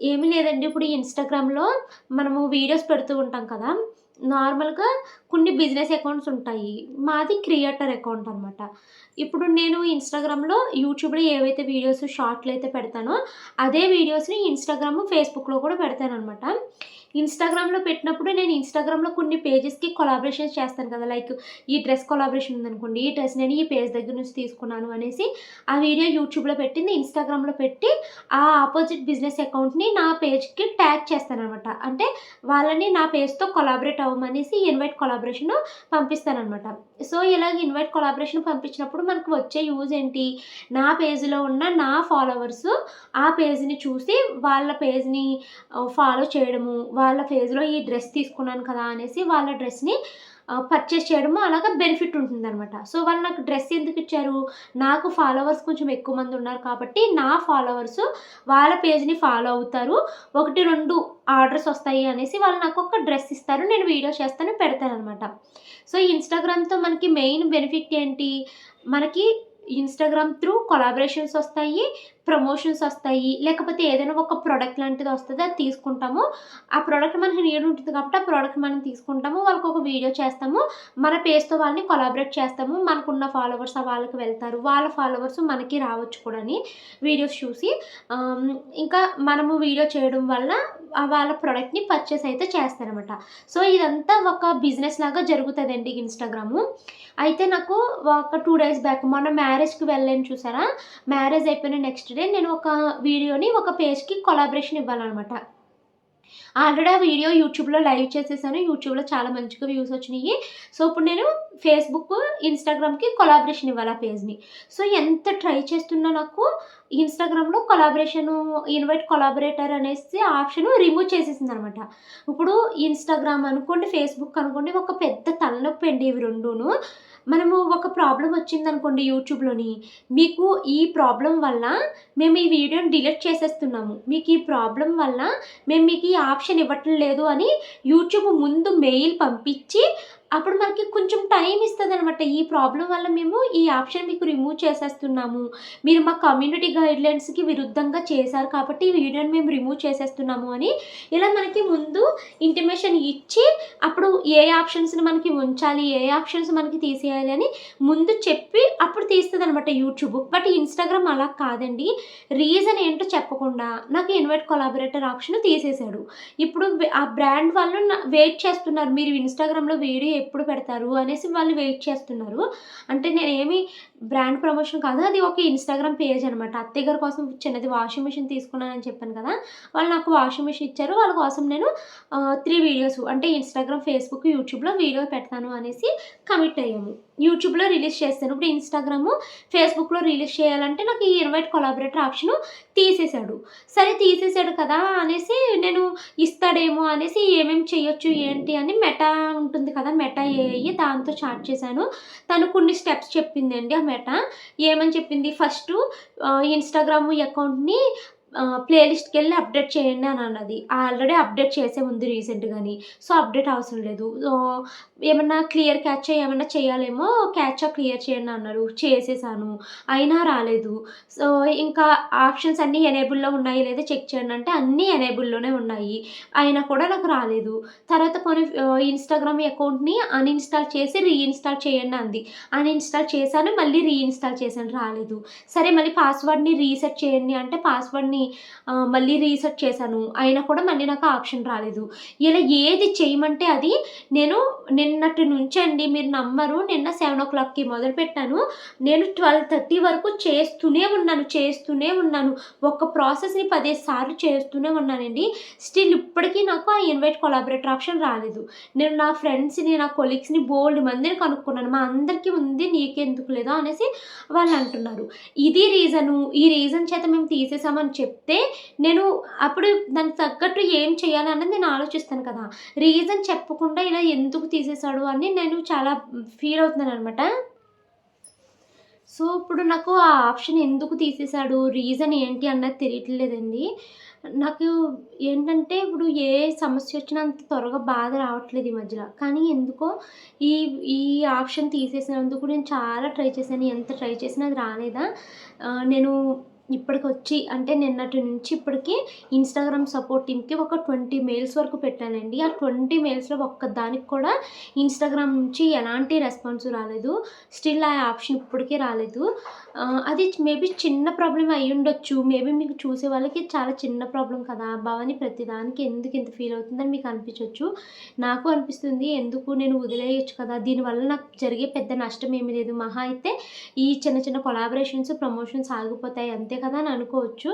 ఏమీ లేదండి. ఇప్పుడు ఇన్‌స్టాగ్రామ్‌లో మనము వీడియోస్ పెడుతూ ఉంటాం కదా! నార్మల్‌గా కొన్ని బిజినెస్ అకౌంట్స్ ఉంటాయి. మాది క్రియేటర్ అకౌంట్ అనమాట. ఇప్పుడు నేను ఇన్‌స్టాగ్రామ్‌లో, యూట్యూబ్‌లో ఏవైతే వీడియోస్ షార్ట్‌లయితే పెడతానో, అదే వీడియోస్‌ని ఇన్‌స్టాగ్రామ్, ఫేస్‌బుక్‌లో కూడా పెడతాననమాట. ఇన్‌స్టాగ్రామ్‌లో పెట్టినప్పుడు నేను ఇన్‌స్టాగ్రామ్‌లో కొన్ని పేజెస్‌కి కొలాబరేషన్స్ చేస్తాను కదా! లైక్ ఈ డ్రెస్ కొలాబరేషన్ ఉందనుకోండి. ఈ డ్రెస్ నేను ఈ పేజ్ దగ్గర నుంచి తీసుకున్నాను అనేసి ఆ వీడియో యూట్యూబ్‌లో పెట్టింది ఇన్‌స్టాగ్రామ్‌లో పెట్టి ఆ ఆపోజిట్ బిజినెస్ అకౌంట్‌ని నా పేజ్‌కి ట్యాగ్ చేస్తాననమాట. అంటే వాళ్ళని నా పేజ్‌తో కొలాబరేట్ అవ్వమనేసి ఇన్వైట్ కొలాబరేషన్ పంపిస్తాననమాట. సో, ఇలాగ ఇన్వైట్ కొలాబరేషన్ పంపించినప్పుడు మనకు వచ్చే యూజ్ ఏంటి? నా పేజ్‌లో ఉన్న నా ఫాలోవర్సు ఆ పేజ్‌ని చూసి వాళ్ళ పేజ్‌ని ఫాలో చేయడము, వాళ్ళ పేజ్‌లో ఈ డ్రెస్ తీసుకున్నాను కదా అనేసి వాళ్ళ డ్రెస్‌ని పర్చేస్ చేయడము అలాగా బెనిఫిట్ ఉంటుందనమాట. సో, వాళ్ళు నాకు డ్రెస్ ఎందుకిచ్చారు? నాకు ఫాలోవర్స్ కొంచెం ఎక్కువ మంది ఉన్నారు కాబట్టి, నా ఫాలోవర్సు వాళ్ళ పేజ్‌ని ఫాలో అవుతారు. 1, 2 ఆర్డర్స్ వస్తాయి అనేసి వాళ్ళు నాకొక డ్రెస్ ఇస్తారు. నేను వీడియో చేస్తాను, పెడతాననమాట. సో, ఇన్‌స్టాగ్రామ్‌తో మనకి మెయిన్ బెనిఫిట్ ఏంటి? మనకి ఇన్‌స్టాగ్రామ్ త్రూ కొలాబరేషన్స్ వస్తాయి, ప్రమోషన్స్ వస్తాయి. లేకపోతే ఏదైనా ఒక ప్రొడక్ట్ లాంటిది వస్తది. అది తీసుకుంటాము. ఆ ప్రొడక్ట్ మనకి నీడ్ ఉంటుంది కాబట్టి, ఆ ప్రొడక్ట్ మనం తీసుకుంటాము. వాళ్ళకొక వీడియో చేస్తాము. మన పేజ్‌తో వాళ్ళని కొలాబరేట్ చేస్తాము. మనకున్న ఫాలోవర్స్ వాళ్ళకి వెళ్తారు. వాళ్ళ ఫాలోవర్స్ మనకి రావచ్చు కూడాని వీడియోస్ చూసి. ఆహ్, ఇంకా మనము వీడియో చేయడం వల్ల వాళ్ళ ప్రొడక్ట్‌ని పర్చేస్ అయితే చేస్తారనమాట. సో, ఇదంతా ఒక బిజినెస్ లాగా జరుగుతదండి ఇన్‌స్టాగ్రాము. అయితే నాకు ఒక 2 డేస్ బ్యాక్ మొన్న మ్యారేజ్‌కి వెళ్ళాను చూసారా? మ్యారేజ్ అయిపోయిన నెక్స్ట్ డే నేను ఒక వీడియోని ఒక పేజ్‌కి కొలాబరేషన్ ఇవ్వాలనమాట. ఆల్రెడీ ఆ వీడియో యూట్యూబ్‌లో లైవ్ చేసేసాను. యూట్యూబ్‌లో చాలా మంచిగా వ్యూస్ వచ్చినియి. సో, ఇప్పుడు నేను ఫేస్‌బుక్, ఇన్‌స్టాగ్రామ్‌కి కొలాబరేషన్ ఇవ్వాలి ఆ పేజ్‌ని. సో, ఎంత ట్రై చేస్తున్నా నాకు ఇన్‌స్టాగ్రామ్‌లో కొలాబరేషను ఇన్వైట్ కొలాబరేటర్ అనేసి ఆప్షన్ రిమూవ్ చేసేసిందనమాట. ఇప్పుడు ఇన్‌స్టాగ్రామ్ అనుకోండి, ఫేస్‌బుక్ అనుకోండి ఒక పెద్ద తలనొప్పండి ఇవి రెండూను. మనము ఒక ప్రాబ్లమ్ వచ్చిందనుకోండి యూట్యూబ్‌లోని, మీకు ఈ ప్రాబ్లమ్ వల్ల మేము ఈ వీడియోని డిలీట్ చేసేస్తున్నాము. మీకు ఈ ప్రాబ్లమ్ వల్ల మేము మీకు ఈ ఆప్షన్ ఇవ్వటం లేదు అని యూట్యూబ్ ముందు మెయిల్ పంపించి, అప్పుడు మనకి కొంచెం టైం ఇస్తదనమాట. ఈ ప్రాబ్లమ్ వల్ల మేము ఈ ఆప్షన్ మీకు రిమూవ్ చేసేస్తున్నాము. మీరు మా కమ్యూనిటీ గైడ్‌లైన్స్‌కి విరుద్ధంగా చేశారు కాబట్టి ఈ వీడియోని మేము రిమూవ్ చేసేస్తున్నాము అని ఇలా మనకి ముందు ఇంటిమేషన్ ఇచ్చి, అప్పుడు ఏ ఆప్షన్స్‌ని మనకి ఉంచాలి, ఏ ఆప్షన్స్ మనకి తీసేయాలి అని ముందు చెప్పి అప్పుడు తీస్తదనమాట యూట్యూబ్. బట్ ఇన్‌స్టాగ్రామ్ అలా కాదండి. రీజన్ ఏంటో చెప్పకుండా నాకు ఇన్వైట్ కొలాబరేటర్ ఆప్షన్ తీసేసాడు. ఇప్పుడు ఆ బ్రాండ్ వాళ్ళు వెయిట్ చేస్తున్నారు. మీరు ఇన్‌స్టాగ్రామ్‌లో వీడియో ఎప్పుడు పెడతారు అనేసి వాళ్ళు వెయిట్ చేస్తున్నారు. అంటే నేనేమి బ్రాండ్ ప్రమోషన్ కాదు. అది ఒక ఇన్‌స్టాగ్రామ్ పేజ్ అనమాట. అత్తయ్య గారి కోసం చిన్నది వాషింగ్ మిషన్ తీసుకున్నానని చెప్పాను కదా! వాళ్ళు నాకు వాషింగ్ మిషన్ ఇచ్చారు. వాళ్ళ కోసం నేను 3 వీడియోస్ అంటే ఇన్‌స్టాగ్రామ్, ఫేస్‌బుక్, యూట్యూబ్‌లో వీడియో పెడతాను అనేసి కమిట్ అయ్యాము. యూట్యూబ్‌లో రిలీజ్ చేస్తాను. ఇప్పుడు ఇన్‌స్టాగ్రాము, ఫేస్‌బుక్‌లో రిలీజ్ చేయాలంటే నాకు ఈ ఇన్వైట్ కొలాబరేటర్ ఆప్షను తీసేసాడు. సరే తీసేసాడు కదా అనేసి నేను ఇస్తాడేమో అనేసి ఏమేమి చేయొచ్చు ఏంటి అని మెటా ఉంటుంది కదా! మెటా ఏఐ దాంతో చాట్ చేశాను. తను కొన్ని స్టెప్స్ చెప్పిందండి ఆ మెటా. ఏమని చెప్పింది ఫస్టు ఇన్‌స్టాగ్రామ్ అకౌంట్‌ని ప్లే లిస్ట్‌కెళ్ళి అప్డేట్ చేయండి అని అన్నది. ఆల్రెడీ అప్డేట్ చేసే ఉంది రీసెంట్‌గాని. సో, అప్డేట్ అవసరం లేదు. ఏమన్నా క్లియర్ క్యాప్చా ఏమన్నా చేయాలేమో క్యాప్చా క్లియర్ చేయండి అన్నారు. చేసేసాను. అయినా రాలేదు. సో, ఇంకా ఆప్షన్స్ అన్నీ ఎనేబుల్‌లో ఉన్నాయో లేదో చెక్ చేయండి అంటే అన్నీ ఎనేబుల్‌లోనే ఉన్నాయి. అయినా కూడా నాకు రాలేదు. తర్వాత పోనీ ఇన్‌స్టాగ్రామ్ అకౌంట్‌ని అన్‌ఇన్‌స్టాల్ చేసి రీఇన్‌స్టాల్ చేయండి అంది. అన్‌ఇన్‌స్టాల్ చేశాను. మళ్ళీ రీఇన్‌స్టాల్ చేశాను. రాలేదు. సరే మళ్ళీ పాస్వర్డ్‌ని రీసెట్ చేయండి అంటే పాస్వర్డ్‌ని మళ్ళీ రీసెట్ చేశాను. అయినా కూడా మళ్ళీ నాకు ఆప్షన్ రాలేదు. ఇలా ఏది చేయమంటే అది నేను నిన్నటి నుంచండి మీరు నమ్మరు. నిన్న 7:00కి మొదలుపెట్టాను. నేను 12:30 వరకు చేస్తూనే ఉన్నాను. ఒక ప్రాసెస్‌ని 15 సార్లు చేస్తూనే ఉన్నానండి. స్టిల్ ఇప్పటికి నాకు ఆ ఇన్వైట్ కొలాబరేటర్ ఆప్షన్ రాలేదు. నేను నా ఫ్రెండ్స్‌ని, నా కొలీగ్స్‌ని బోలెడు మందిని కనుక్కున్నాను. మా అందరికీ ఉంది నీకెందుకు లేదా అనేసి వాళ్ళు అంటున్నారు. ఇది రీజను. ఈ రీజన్ చేత మేము తీసేసామని చెప్తే నేను అప్పుడు దానికి తగ్గట్టు ఏం చేయాలన్నది నేను ఆలోచిస్తాను కదా! రీజన్ చెప్పకుండా ఇలా ఎందుకు తీసేసాడు అని నేను చాలా ఫీల్ అవుతున్నాననమాట. సో, ఇప్పుడు నాకు ఆ ఆప్షన్ ఎందుకు తీసేసాడు? రీజన్ ఏంటి అన్నది తెలియట్లేదండి. నాకు ఏంటంటే ఇప్పుడు ఏ సమస్యొచ్చినా అంత త్వరగా బాధ రావట్లేదు ఈ మధ్యల. కానీ ఎందుకో ఈ ఈ ఆప్షన్ తీసేసినందుకు నేను చాలా ట్రై చేశాను. ఎంత ట్రై చేసినా అది రాలేదా? నేను ఇప్పటికొచ్చి అంటే నిన్నటి నుంచి ఇప్పటికి ఇన్‌స్టాగ్రామ్ సపోర్ట్ టీమ్‌కి ఒక 20 మెయిల్స్ వరకు పెట్టానండి. ఆ 20 మెయిల్స్‌లో ఒక్కదానికి కూడా ఇన్‌స్టాగ్రామ్ నుంచి ఎలాంటి రెస్పాన్స్ రాలేదు. స్టిల్ ఆ ఆప్షన్ ఇప్పటికి రాలేదు. అది మేబీ చిన్న ప్రాబ్లమ్ అయ్యుండొచ్చు. మేబీ మీకు చూసే వాళ్ళకి చాలా చిన్న ప్రాబ్లమ్ కదా! భవాని ప్రతిదానికి ఎందుకు ఇంత ఫీల్ అవుతుందని మీకు అనిపించొచ్చు. నాకు అనిపిస్తుంది ఎందుకు నేను వదిలేయొచ్చు కదా! దీనివల్ల నాకు జరిగే పెద్ద నష్టం ఏమీ లేదు. మహా అయితే ఈ చిన్న చిన్న కొలాబరేషన్స్, ప్రమోషన్స్ ఆగిపోతాయి అంతే కదా అని అనుకోవచ్చు.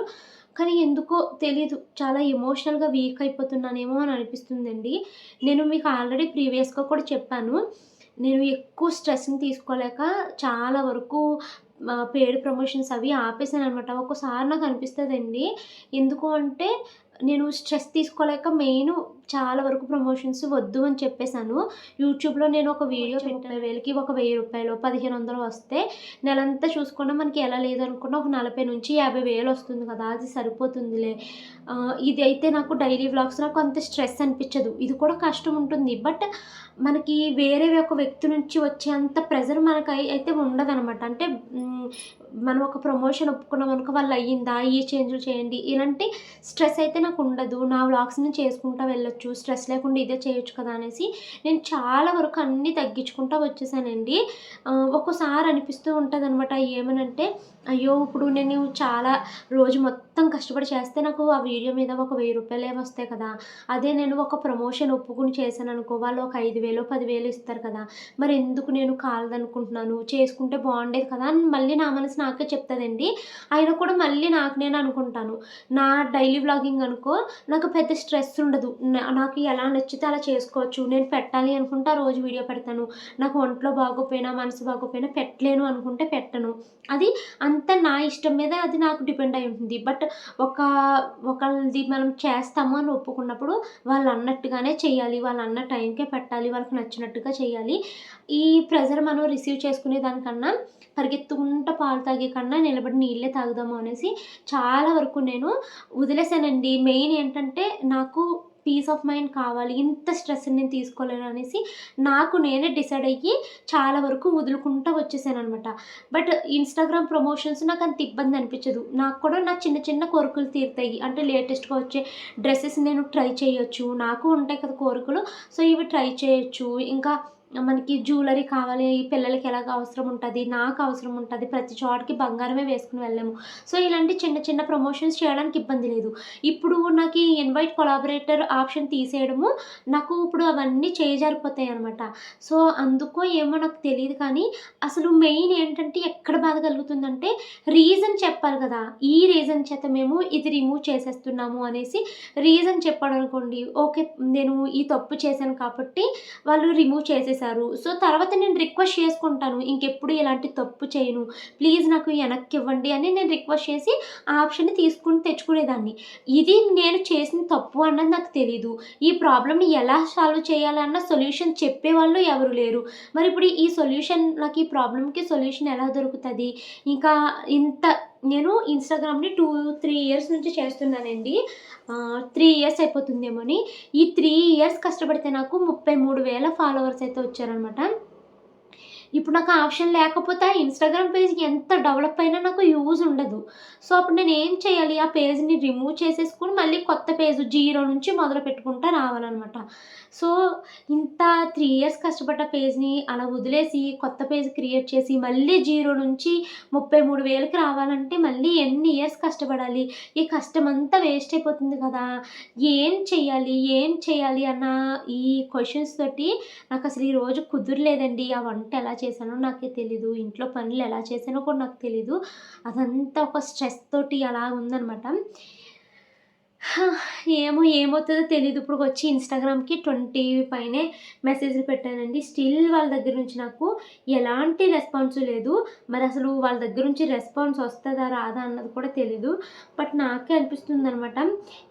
కానీ ఎందుకో తెలీదు. చాలా ఎమోషనల్‌గా వీక్ అయిపోతున్నానేమో అని అనిపిస్తుందండి. నేను మీకు ఆల్రెడీ ప్రీవియస్‌గా కూడా చెప్పాను. నేను ఎక్కువ స్ట్రెస్‌ని తీసుకోలేక చాలా వరకు పెయిడ్ ప్రమోషన్స్ అవి ఆపేసాననమాట. ఒక్కోసారి నాకు అనిపిస్తదండి. ఎందుకు అంటే నేను స్ట్రెస్ తీసుకోలేక మెయిను చాలా వరకు ప్రమోషన్స్ వద్దు అని చెప్పేసాను. యూట్యూబ్‌లో నేను ఒక వీడియో పెట్టా 30,000కి ఒక రూ. 1000, 1,500 వస్తే నెలంతా చూసుకున్నా మనకి ఎలా లేదనుకున్నా ఒక 40,000-50,000 వస్తుంది కదా! అది సరిపోతుందిలే. ఇదైతే నాకు డైలీ వ్లాగ్స్ నాకు అంత స్ట్రెస్ అనిపించదు. ఇది కూడా కష్టం ఉంటుంది. బట్ మనకి వేరే ఒక వ్యక్తి నుంచి వచ్చేంత ప్రెషర్ అయితే ఉండదనమాట. అంటే మనం ఒక ప్రమోషన్ ఒప్పుకున్నామనుకో వాళ్ళు అయ్యిందా? ఈ చేంజ్‌లు చేయండి. ఇలాంటి స్ట్రెస్ అయితే నాకుండదు. నా వ్లాగ్స్ నేను చేసుకుంటా వెళ్ళొచ్చు. స్ట్రెస్ లేకుండా ఇదే చేయొచ్చు కదా! అనేసి నేను చాలా వరకు అన్నీ తగ్గించుకుంటా వచ్చేసానండి. ఒక్కోసారి అనిపిస్తూ ఉంటదనమాట. ఏమనంటే అయ్యో! ఇప్పుడు నేను చాలా రోజు మొత్తం కష్టపడి చేస్తే నాకు ఆ వీడియో మీద ఒక రూ. 1000 వస్తాయి కదా! అదే నేను ఒక ప్రమోషన్ ఒప్పుకొని చేశాననుకో వాళ్ళు ఒక 5,000, 10,000 ఇస్తారు కదా! మరెందుకు నేను కాదనుకుంటున్నాను. చేసుకుంటే బాగుండేది కదా! అని మళ్ళీ నా మనసు నాకే చెప్తదండి. అయినా కూడా మళ్ళీ నాకు నేను అనుకుంటాను. నా డైలీ వ్లాగింగ్ అనుకో నాకు పెద్ద స్ట్రెస్ ఉండదు. నాకు ఎలా నచ్చితే అలా చేసుకోవచ్చు. నేను పెట్టాలి అనుకుంటే ఆ రోజు వీడియో పెడతాను. నాకు ఒంట్లో బాగోపోయినా, మనసు బాగోపోయినా పెట్టలేను అనుకుంటే పెట్టను. అది అంతా నా ఇష్టం మీద అది నాకు డిపెండ్ అయి ఉంటుంది. బట్ ఒక ఒకళ్ళది మనం చేస్తాము అని ఒప్పుకున్నప్పుడు వాళ్ళన్నట్టుగానే చేయాలి. వాళ్ళన్న టైంకే పెట్టాలి. వాళ్ళకి నచ్చినట్టుగా చేయాలి. ఈ ప్రెషర్ మనం రిసీవ్ చేసుకునే దానికన్నా పరిగెత్తుకుంటా పాలు తాగే కన్నా నిలబడి నీళ్ళే తాగుదాము అనేసి చాలా వరకు నేను వదిలేసానండి. మెయిన్ ఏంటంటే నాకు పీస్ ఆఫ్ మైండ్ కావాలి, ఇంత స్ట్రెస్ నేను తీసుకోలేను అనేసి నాకు నేనే డిసైడ్ అయ్యి చాలా వరకు వదులుకుంటూ వచ్చేసాననమాట. బట్ ఇన్‌స్టాగ్రామ్ ప్రమోషన్స్ నాకు అంత ఇబ్బంది అనిపించదు. నాకు కూడా నా చిన్న చిన్న కోరికలు తీరుతాయి. అంటే లేటెస్ట్‌గా వచ్చే డ్రెసెస్ నేను ట్రై చేయొచ్చు. నాకు ఉంటాయి కదా కోరికలు. సో, ఇవి ట్రై చేయొచ్చు. ఇంకా మనకి జ్యువెలరీ కావాలి, పిల్లలకి ఎలాగ అవసరం ఉంటది, నాకు అవసరం ఉంటది. ప్రతి చోటకి బంగారమే వేసుకొని వెళ్ళలేము. సో, ఇలాంటి చిన్న చిన్న ప్రమోషన్స్ చేయడానికి ఇబ్బంది లేదు. ఇప్పుడు నాకు ఈ ఇన్‌వైట్ కొలాబరేటర్ ఆప్షన్ తీసేయడము, నాకు ఇప్పుడు అవన్నీ చేజారిపోతాయనమాట. సో, అందుకో ఏమో నాకు తెలీదు కానీ, అసలు మెయిన్ ఏంటంటే ఎక్కడ బాధ కలుగుతుందంటే, రీజన్ చెప్పాలి కదా! ఈ రీజన్ చేత మేము ఇది రిమూవ్ చేసేస్తున్నాము అనేసి రీజన్ చెప్పాడనుకోండి, ఓకే. నేను ఈ తప్పు చేశాను కాబట్టి వాళ్ళు రిమూవ్ చేసేసారు. సో, తర్వాత నేను రిక్వెస్ట్ చేసుకుంటాను. ఇంకెప్పుడు ఇలాంటి తప్పు చేయను. ప్లీజ్ నాకు వెనక్కివ్వండి అని నేను రిక్వెస్ట్ చేసి ఆ ఆప్షన్‌ని తీసుకొని తెచ్చుకునేదాన్ని. ఇది నేను చేసిన తప్పు అన్నది నాకు తెలీదు. ఈ ప్రాబ్లమ్‌ని ఎలా సాల్వ్ చేయాలన్న సొల్యూషన్ చెప్పేవాళ్ళు ఎవరు లేరు. మరి ఇప్పుడు ఈ సొల్యూషన్ నాకు ఈ ప్రాబ్లమ్‌కి సొల్యూషన్ ఎలా దొరుకుతది? ఇంకా ఇంత నేను ఇన్‌స్టాగ్రామ్‌ని 3 ఇయర్స్ నుంచి చేస్తున్నానండి. 3 ఇయర్స్ అయిపోతుందేమోని. ఈ 3 ఇయర్స్ కష్టపడితే నాకు 33,000 ఫాలోవర్స్ అయితే వచ్చారనమాట. ఇప్పుడు నాకు ఆ ఆప్షన్ లేకపోతే ఆ ఇన్‌స్టాగ్రామ్ పేజ్ ఎంత డెవలప్ అయినా నాకు యూజ్ ఉండదు. సో, అప్పుడు నేనేం చేయాలి? ఆ పేజ్‌ని రిమూవ్ చేసేసుకొని మళ్ళీ కొత్త పేజ్ జీరో నుంచి మొదలుపెట్టుకుంటా రావాలనమాట. సో, ఇంత 3 ఇయర్స్ కష్టపడ్డ పేజ్‌ని అలా వదిలేసి కొత్త పేజ్ క్రియేట్ చేసి మళ్ళీ జీరో నుంచి 33,000కి రావాలంటే మళ్ళీ ఎన్ని ఇయర్స్ కష్టపడాలి? ఈ కష్టమంతా వేస్ట్ అయిపోతుంది కదా! ఏం చెయ్యాలి? ఏం చేయాలి? అన్న ఈ క్వెషన్స్ తోటి నాకసలు ఈరోజు కుదరలేదండి. ఆ వంట ఎలా చేశానో నాకే తెలీదు. ఇంట్లో పనులు ఎలా చేశానో కూడా నాకు తెలీదు. అదంతా ఒక స్ట్రెస్ తోటి అలా ఉందనమాట. ఏమో ఏమవుతదో తెలీదు. ఇప్పుడుకొచ్చి ఇన్‌స్టాగ్రామ్‌కి 20 పైనే మెసేజ్‌లు పెట్టానండి. స్టిల్ వాళ్ళ దగ్గర నుంచి నాకు ఎలాంటి రెస్పాన్స్ లేదు. మరసలు వాళ్ళ దగ్గర నుంచి రెస్పాన్స్ వస్తదా? రాదా? అన్నది కూడా తెలీదు. బట్ నాకే అనిపిస్తుందనమాట.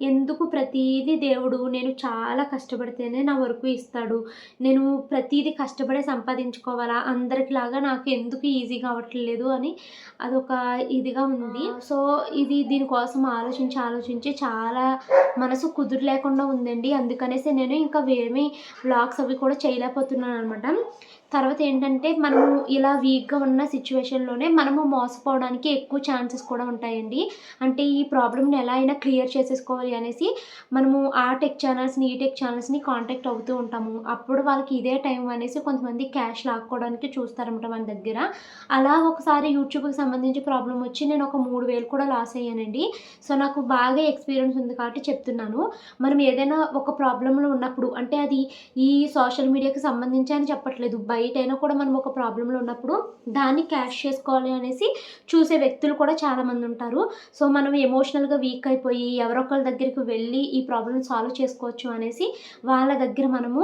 ఎందుకు ప్రతీదీ దేవుడు నేను చాలా కష్టపడితేనే నా వరకు ఇస్తాడు. నేను ప్రతీదీ కష్టపడే సంపాదించుకోవాలా? అందరికిలాగా నాకు ఎందుకు ఈజీగా అవ్వట్లేదు అని అదొక ఇదిగా ఉంది. సో, దీనికోసం ఆలోచించి చాలా మనసు కుదురు లేకుండా ఉందండి. అందుకనేసి నేను ఇంకా వేమి వ్లాగ్స్ అవి కూడా చేయలేకపోతున్నాననమాట. తర్వాత ఏంటంటే, మనము ఇలా వీక్‌గా ఉన్న సిట్యుయేషన్‌లోనే మనము మోసపోవడానికి ఎక్కువ ఛాన్సెస్ కూడా ఉంటాయండి. అంటే ఈ ప్రాబ్లమ్‌ని ఎలా అయినా క్లియర్ చేసేసుకోవాలి అనేసి మనము ఆ టెక్ ఛానల్స్‌ని, ఈ టెక్ ఛానల్స్‌ని కాంటాక్ట్ అవుతూ ఉంటాము. అప్పుడు వాళ్ళకి ఇదే టైం అనేసి కొంతమంది క్యాష్ లాక్కోవడానికి చూస్తారనమాట మన దగ్గర. అలా ఒకసారి యూట్యూబ్‌కి సంబంధించి ప్రాబ్లమ్ వచ్చి నేను ఒక 3,000 కూడా లాస్ అయ్యానండి. సో, నాకు బాగా ఎక్స్‌పీరియన్స్ ఉంది కాబట్టి చెప్తున్నాను. మనం ఏదైనా ఒక ప్రాబ్లమ్‌లో ఉన్నప్పుడు అంటే అది ఈ సోషల్ మీడియాకి సంబంధించి అని చెప్పట్లేదు. బయటైనా కూడా మనం ఒక ప్రాబ్లమ్‌లో ఉన్నప్పుడు దాన్ని క్యాష్ చేసుకోవాలి అనేసి చూసే వ్యక్తులు కూడా చాలామందుంటారు. సో, మనం ఎమోషనల్‌గా వీక్ అయిపోయి ఎవరో ఒకళ్ళ దగ్గరికి వెళ్ళి ఈ ప్రాబ్లమ్ సాల్వ్ చేసుకోవచ్చు అనేసి వాళ్ళ దగ్గర మనము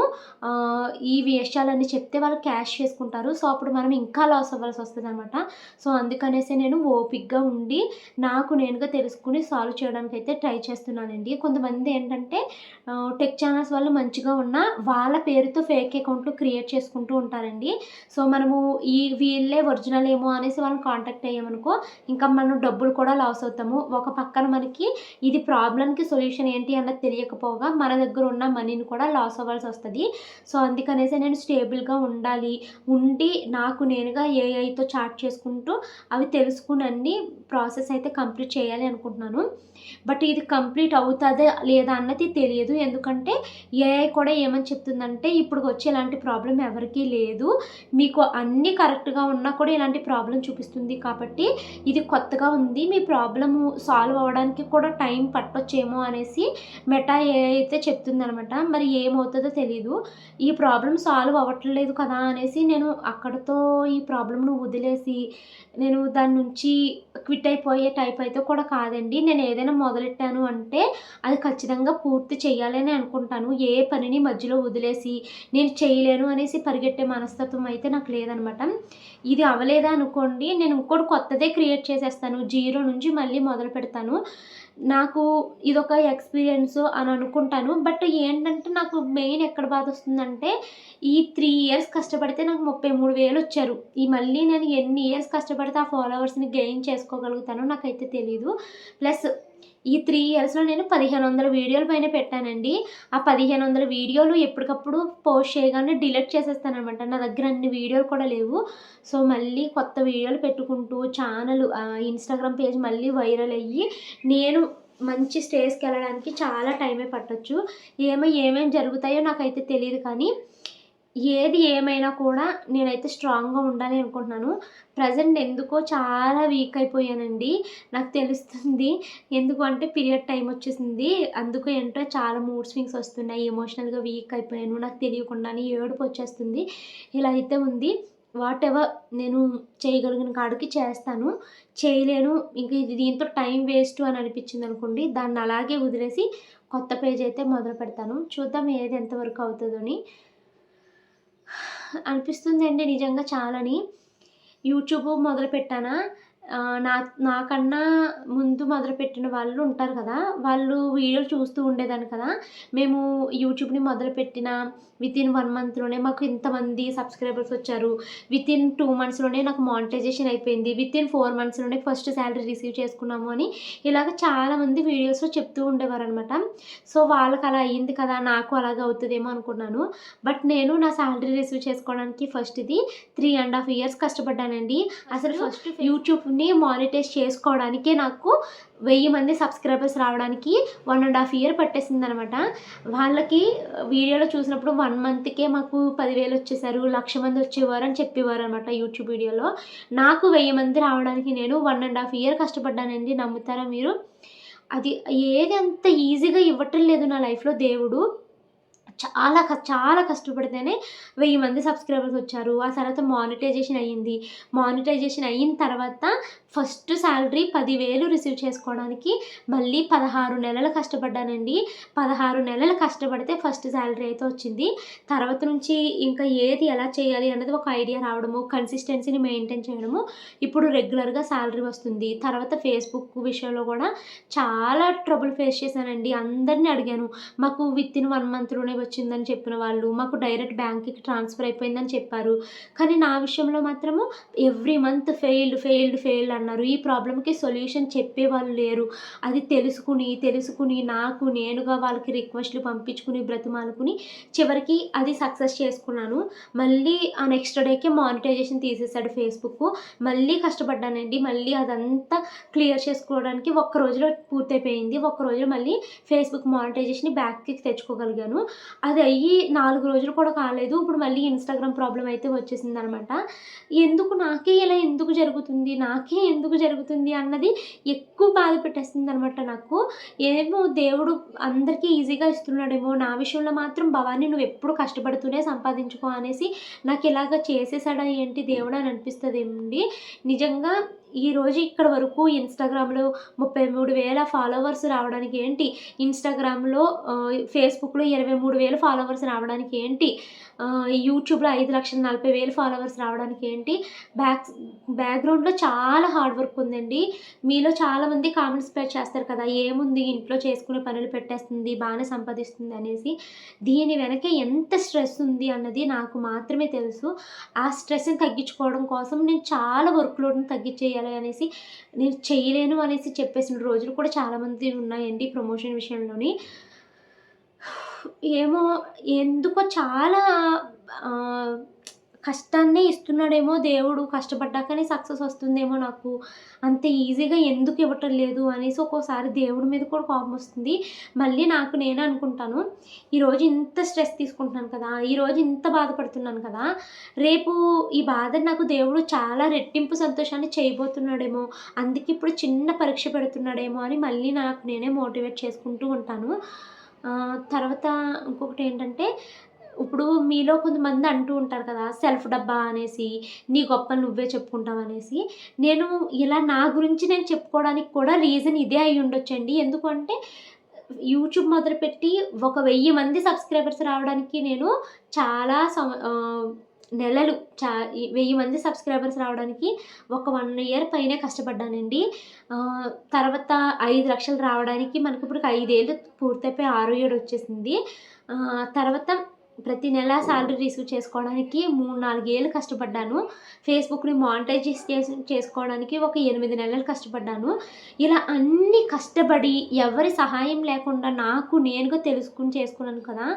ఈ విషయాలన్నీ చెప్తే వాళ్ళు క్యాష్ చేసుకుంటారు. సో, అప్పుడు మనం ఇంకా లాస్ అవ్వాల్సొస్తదనమాట. సో, అందుకనేసి నేను ఓపికగా ఉండి నాకు నేనుగా తెలుసుకొని సాల్వ్ చేయడానికైతే ట్రై చేస్తున్నానండి. కొంతమంది ఏంటంటే టెక్ ఛానల్స్ వాళ్ళు మంచిగా ఉన్నా వాళ్ళ పేరుతో ఫేక్ అకౌంట్లు క్రియేట్ చేసుకుంటూ ఉంటారండి. సో, మనము వీళ్ళే ఒరిజినల్ ఏమో అనేసి వాళ్ళని కాంటాక్ట్ అయ్యామనుకో, ఇంకా మనం డబ్బులు కూడా లాస్ అవుతాము. ఒక పక్కన మనకి ఇది ప్రాబ్లమ్‌కి సొల్యూషన్ ఏంటి అన్నది తెలియకపోగా మన దగ్గర ఉన్న మనీని కూడా లాస్ అవ్వాల్సొస్తది. సో, అందుకనేసి నేను స్టేబుల్‌గా ఉండాలి. ఉండి నాకు నేనుగా ఏఐతో చాట్ చేసుకుంటూ అవి తెలుసుకొని అన్నీ ప్రాసెస్ అయితే కంప్లీట్ చేయాలి అనుకుంటున్నాను. బట్ ఇది కంప్లీట్ అవుతదా లేదా అన్నది తెలియదు. ఎందుకంటే ఏఐ కూడా ఏమని చెప్తుందంటే ఇప్పటికొచ్చి ఇలాంటి ప్రాబ్లమ్ ఎవరికీ లేదు. మీకు అన్నీ కరెక్ట్‌గా ఉన్నా కూడా ఇలాంటి ప్రాబ్లమ్ చూపిస్తుంది కాబట్టి ఇది కొత్తగా ఉంది. మీ ప్రాబ్లము సాల్వ్ అవ్వడానికి కూడా టైం పట్టొచ్చేమో అనేసి మెటా ఏఐ అయితే చెప్తుందనమాట. మరి ఏమవుతదో తెలీదు. ఈ ప్రాబ్లమ్ సాల్వ్ అవ్వట్లేదు కదా అనేసి నేను అక్కడితో ఈ ప్రాబ్లమ్‌ను వదిలేసి నేను దాని నుంచి క్విట్ అయిపోయే టైప్ అయితే కూడా కాదండి. నేను ఏదైనా మొదలెట్టాను అంటే అది ఖచ్చితంగా పూర్తి చేయాలనే అనుకుంటాను. ఏ పనిని మధ్యలో వదిలేసి నేను చేయలేను అనేసి పరిగెట్టే మనస్తత్వం అయితే నాకు లేదనమాట. ఇది అవ్వలేదా అనుకోండి, నేను ఇంకోటి కొత్తదే క్రియేట్ చేసేస్తాను. జీరో నుంచి మళ్ళీ మొదలుపెడతాను. నాకు ఇదొక ఎక్స్‌పీరియన్సు అని అనుకుంటాను. బట్ ఏంటంటే నాకు మెయిన్ ఎక్కడ బాధొస్తుందంటే ఈ 3 ఇయర్స్ కష్టపడితే నాకు 33,000 వచ్చారు. మళ్ళీ నేను ఎన్ని ఇయర్స్ కష్టపడితే ఆ ఫాలోవర్స్‌ని గెయిన్ చేసుకోగలుగుతానో నాకైతే తెలీదు. ప్లస్ ఈ 3 ఇయర్స్‌లో నేను 1500 వీడియోల పైన పెట్టానండి. ఆ 1500 వీడియోలు ఎప్పటికప్పుడు పోస్ట్ చేయగానే డిలీట్ చేసేస్తాననమాట. నా దగ్గర అన్ని వీడియోలు కూడా లేవు. సో, మళ్ళీ కొత్త వీడియోలు పెట్టుకుంటూ ఇన్‌స్టాగ్రామ్ పేజ్ మళ్ళీ వైరల్ అయ్యి, నేను మంచి స్టేజ్‌కెళ్ళడానికి చాలా టైమే పట్టొచ్చు. ఏమేం జరుగుతాయో నాకైతే తెలీదు కానీ, ఏది ఏమైనా కూడా నేనైతే స్ట్రాంగ్‌గా ఉండాలి అనుకుంటున్నాను. ప్రెజెంట్ ఎందుకో చాలా వీక్ అయిపోయానండి. నాకు తెలుస్తుంది. ఎందుకు అంటే పీరియడ్ టైమ్ వచ్చేసింది. అందుకు ఏంటో చాలా మూడ్ స్వింగ్స్ వస్తున్నాయి. ఎమోషనల్‌గా వీక్ అయిపోయాను. నాకు తెలియకుండానే ఏడుపొచ్చేస్తుంది. ఇలా అయితే ఉంది. వాటెవర్ నేను చేయగలిగిన కాడికి చేస్తాను. చేయలేను ఇంక దీంతో టైం వేస్ట్ అని అనిపించిందనుకోండి, దాన్ని అలాగే వదిలేసి కొత్త పేజ్ అయితే మొదలుపెడతాను. చూద్దాం ఏది ఎంతవరకు అవుతదని. అనిపిస్తుందండి నిజంగా చాలాని. యూట్యూబ్ మొదలుపెట్టానా, నాకన్నా ముందు మొదలుపెట్టిన వాళ్ళు ఉంటారు కదా! వాళ్ళు వీడియోలు చూస్తూ ఉండేదాన్ని కదా! మేము యూట్యూబ్‌ని మొదలుపెట్టిన వితిన్ 1 మంత్‌లోనే మాకు ఇంతమంది సబ్స్క్రైబర్స్ వచ్చారు. వితిన్ 2 మంత్స్‌లోనే నాకు మానిటైజేషన్ అయిపోయింది. వితిన్ 4 మంత్స్‌లోనే ఫస్ట్ సాలరీ రిసీవ్ చేసుకున్నాము అని ఇలాగ చాలామంది వీడియోస్‌లో చెప్తూ ఉండేవారనమాట. సో, వాళ్ళకి అలా అయ్యింది కదా! నాకు అలాగే అవుతదేమో అనుకున్నాను. బట్ నేను నా సాలరీ రిసీవ్ చేసుకోవడానికి ఫస్ట్ ఇది 3½ ఇయర్స్ కష్టపడ్డానండి. అసలు ఫస్ట్ యూట్యూబ్‌ని మానిటైజ్ చేసుకోవడానికే నాకు 1000 మంది సబ్స్క్రైబర్స్ రావడానికి 1½ ఇయర్ పట్టేసిందనమాట. వాళ్ళకి వీడియోలో చూసినప్పుడు 1 మంత్‌కే మాకు 10,000 వచ్చేసారు, 1,00,000 మంది వచ్చేవారు అని చెప్పేవారనమాట యూట్యూబ్ వీడియోలో. నాకు 1000 మంది రావడానికి నేను 1½ ఇయర్ కష్టపడ్డానండి. నమ్ముతారా మీరు? అది ఏది అంత ఈజీగా ఇవ్వటం లేదు నా లైఫ్‌లో దేవుడు. చాలా కష్టపడితేనే 1000 మంది సబ్స్క్రైబర్స్ వచ్చారు. ఆ తర్వాత మానిటైజేషన్ అయ్యింది. మానిటైజేషన్ అయిన తర్వాత ఫస్ట్ సాలరీ 10,000 రిసీవ్ చేసుకోవడానికి మళ్ళీ 16 నెలలు కష్టపడ్డానండి. 16 నెలలు కష్టపడితే ఫస్ట్ సాలరీ అయితే వచ్చింది. తర్వాత నుంచి ఇంకా ఏది ఎలా చేయాలి అన్నది ఒక ఐడియా రావడము, కన్సిస్టెన్సీని మెయింటైన్ చేయడము, ఇప్పుడు రెగ్యులర్‌గా సాలరీ వస్తుంది. తర్వాత ఫేస్‌బుక్ విషయంలో కూడా చాలా ట్రబుల్ ఫేస్ చేశానండి. అందరిని అడిగాను. మాకు వితిన్ 1 మంత్‌లోనే వచ్చిందని చెప్పిన వాళ్ళు, మాకు డైరెక్ట్ బ్యాంక్‌కి ట్రాన్స్‌ఫర్ అయిపోయిందని చెప్పారు. కానీ నా విషయంలో మాత్రము ఎవ్రీ మంత్ ఫెయిల్డ్ అన్నారు. ఈ ప్రాబ్లమ్‌కి సొల్యూషన్ చెప్పేవాళ్ళు లేరు. అది తెలుసుకుని నాకు నేనుగా వాళ్ళకి రిక్వెస్ట్‌లు పంపించుకుని, బ్రతిమాలుకుని చివరికి అది సక్సెస్ చేసుకున్నాను. మళ్ళీ ఆ నెక్స్ట్ డేకే మానిటైజేషన్ తీసేసాడు ఫేస్‌బుక్కు. మళ్ళీ కష్టపడ్డానండి. మళ్ళీ అదంతా క్లియర్ చేసుకోవడానికి ఒక్క రోజులో పూర్తయిపోయింది. ఒక్క రోజులో మళ్ళీ ఫేస్‌బుక్ మానిటైజేషన్‌ని బ్యాక్‌కి తెచ్చుకోగలిగాను. అది అయ్యి 4 రోజులు కూడా కాలేదు. ఇప్పుడు మళ్ళీ ఇన్‌స్టాగ్రామ్ ప్రాబ్లమ్ అయితే వచ్చేసిందనమాట. నాకే ఇలా ఎందుకు జరుగుతుంది అన్నది ఎక్కువ బాధ పెట్టేస్తుందనమాట నాకు. ఏమో దేవుడు అందరికీ ఈజీగా ఇస్తున్నాడేమో, నా విషయంలో మాత్రం భవాని నువ్వెప్పుడు కష్టపడుతూనే సంపాదించుకో అనేసి నాకిలాగ చేసేసాడా ఏంటి దేవుడు అని అనిపిస్తదండి. నిజంగా ఈరోజు ఇక్కడి వరకు ఇన్‌స్టాగ్రామ్‌లో 33,000 ఫాలోవర్స్ రావడానికి ఏంటి, ఫేస్‌బుక్‌లో 23,000 ఫాలోవర్స్ రావడానికి ఏంటి, యూట్యూబ్‌లో 5,40,000 ఫాలోవర్స్ రావడానికి ఏంటి, బ్యాక్‌గ్రౌండ్‌లో చాలా హార్డ్ వర్క్ ఉందండి. మీలో చాలామంది కామెంట్స్ చేస్తారు కదా! ఏముంది ఇంట్లో చేసుకునే పనులు పెట్టేస్తుంది, బానే సంపాదిస్తుంది అనేసి. దీని వెనక ఎంత స్ట్రెస్ ఉంది అన్నది నాకు మాత్రమే తెలుసు. ఆ స్ట్రెస్‌ని తగ్గించుకోవడం కోసం నేను చాలా వర్క్ లోడ్‌ని తగ్గించేయాలి అనేసి, నేను చేయలేను అనేసి చెప్పేసిన రోజులు కూడా చాలామంది ఉన్నాయండి ప్రమోషన్ విషయంలోని. ఏమో ఎందుకో చాలా ఆహ్, కష్టాన్నే ఇస్తున్నాడేమో దేవుడు, కష్టపడ్డాకనే సక్సెస్ వస్తుందేమో నాకు. అంత ఈజీగా ఎందుకు ఇవ్వటం లేదు అనేసి ఒక్కోసారి దేవుడి మీద కూడా కోపమొస్తుంది. మళ్ళీ నాకు నేనే అనుకుంటాను, ఈరోజు ఇంత స్ట్రెస్ తీసుకుంటున్నాను కదా! ఈరోజు ఇంత బాధపడుతున్నాను కదా! రేపు ఈ బాధని నాకు దేవుడు చాలా రెట్టింపు సంతోషాన్ని చేయబోతున్నాడేమో, అందుకే ఇప్పుడు చిన్న పరీక్ష పెడుతున్నాడేమో అని మళ్ళీ నాకు నేనే మోటివేట్ చేసుకుంటూ ఉంటాను. తర్వాత ఇంకొకటేంటంటే, ఇప్పుడు మీలో కొంతమంది అంటూ ఉంటారు కదా! సెల్ఫ్ డబ్బా అనేసి, నీ గొప్పలు నువ్వే చెప్పుకుంటావనేసి. నేను ఇలా నా గురించి నేను చెప్పుకోవడానికి కూడా రీజన్ ఇదే అయ్యుండొచ్చండి. ఎందుకు అంటే, యూట్యూబ్ మొదలుపెట్టి ఒక 1000 మంది సబ్స్క్రైబర్స్ రావడానికి నేను చాలా నెలలు ఈ 1000 మంది సబ్స్క్రైబర్స్ రావడానికి ఒక 1 ఇయర్ పైనే కష్టపడ్డానండి. తర్వాత 5,00,000 రావడానికి మనకిప్పుడు 5 ఏళ్ళు పూర్తయిపోయి 6 ఏడొచ్చేసింది. తర్వాత ప్రతి నెల శాలరీ రిసీవ్ చేసుకోవడానికి 3-4 ఏళ్ళు కష్టపడ్డాను. ఫేస్‌బుక్‌ని మానిటైజ్ చేసుకోవడానికి ఒక 8 నెలలు కష్టపడ్డాను. ఇలా అన్నీ కష్టపడి ఎవరి సహాయం లేకుండా నాకు నేనుగా తెలుసుకొని చేసుకున్నాను కదా!